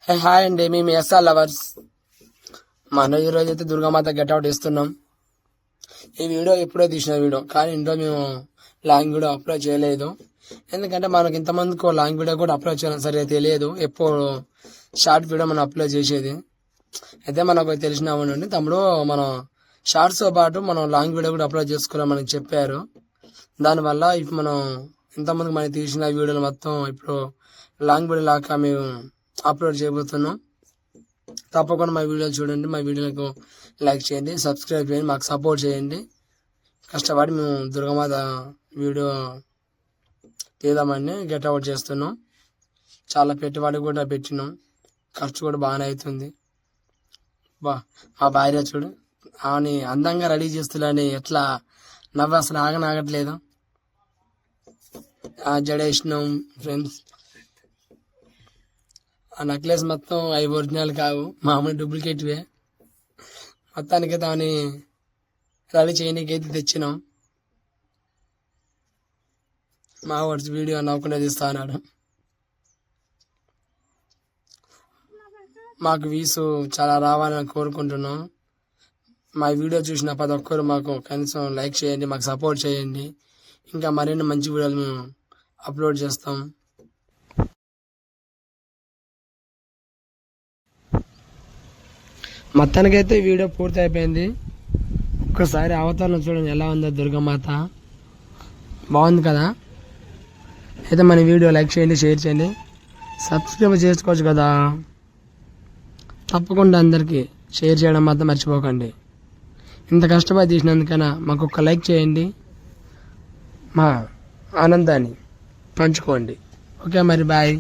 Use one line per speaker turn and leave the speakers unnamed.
Hi అండి, మేము SR lovers. మన ఈరోజు అయితే దుర్గామాత గెట్అవుట్ ఇస్తున్నాం. ఈ వీడియో ఎప్పుడో తీసిన వీడియో, కానీ ఇంట్లో మేము లాంగ్ వీడియో అప్లోడ్ చేయలేదు. ఎందుకంటే మనకి ఇంతమందికి లాంగ్ వీడియో కూడా అప్లోడ్ చేయడం సరిగా తెలియదు. ఎప్పుడు షార్ట్ వీడియో మనం అప్లోడ్ చేసేది. అయితే మనకు తెలిసిన ఉండండి తమ్ముడు, మనం షార్ట్స్తో పాటు మనం లాంగ్ వీడియో కూడా అప్లోడ్ చేసుకోవాలని మనకి చెప్పారు. దానివల్ల ఇప్పుడు మనం ఇంతమందికి మనం తీసిన వీడియోలు మొత్తం ఇప్పుడు లాంగ్ వీడియో లాగా మేము అప్లోడ్ చేయబోతున్నాం. తప్పకుండా మా వీడియోలు చూడండి, మా వీడియోలకు లైక్ చేయండి, సబ్స్క్రైబ్ చేయండి, మాకు సపోర్ట్ చేయండి. కష్టపడి మేము దుర్గామాత వీడియో తీద్దామని గెట్అవుట్ చేస్తున్నాం. చాలా పెట్టుబడి కూడా పెట్టినాం, ఖర్చు కూడా బాగానే అవుతుంది. మా భార్య చూడు, ఆమెని అందంగా రెడీ చేస్తులని ఎట్లా నవ్వు అసలు ఆగనాగట్లేదు. జడేసినాం ఫ్రెండ్స్. ఆ నెక్లెస్ మొత్తం అవి ఒరిజినల్ కావు, మామూలు డూప్లికేట్వే. మొత్తానికి దాన్ని రెడీ చేయడానికైతే తెచ్చినాం. మా వాడు వీడియో నవ్వకుండా తీస్తా అన్నాడు. మాకు వీసు చాలా రావాలని కోరుకుంటున్నాం. మా వీడియో చూసిన ప్రతి ఒక్కరు మాకు కనీసం లైక్ చేయండి, మాకు సపోర్ట్ చేయండి. ఇంకా మరిన్ని మంచి వీడియోలు మేము అప్లోడ్ చేస్తాం. మొత్తానికైతే వీడియో పూర్తి అయిపోయింది. ఒక్కసారి అవతారం చూడండి ఎలా ఉందో దుర్గామాత, బాగుంది కదా. అయితే మన వీడియో లైక్ చేయండి, షేర్ చేయండి, సబ్స్క్రైబ్ చేసుకోవచ్చు కదా. తప్పకుండా అందరికీ షేర్ చేయడం మాత్రం మర్చిపోకండి. ఇంత కష్టపడి తీసినందుకైనా మాకు ఒక లైక్ చేయండి, మా ఆనందాన్ని పంచుకోండి. ఓకే మరి, బాయ్.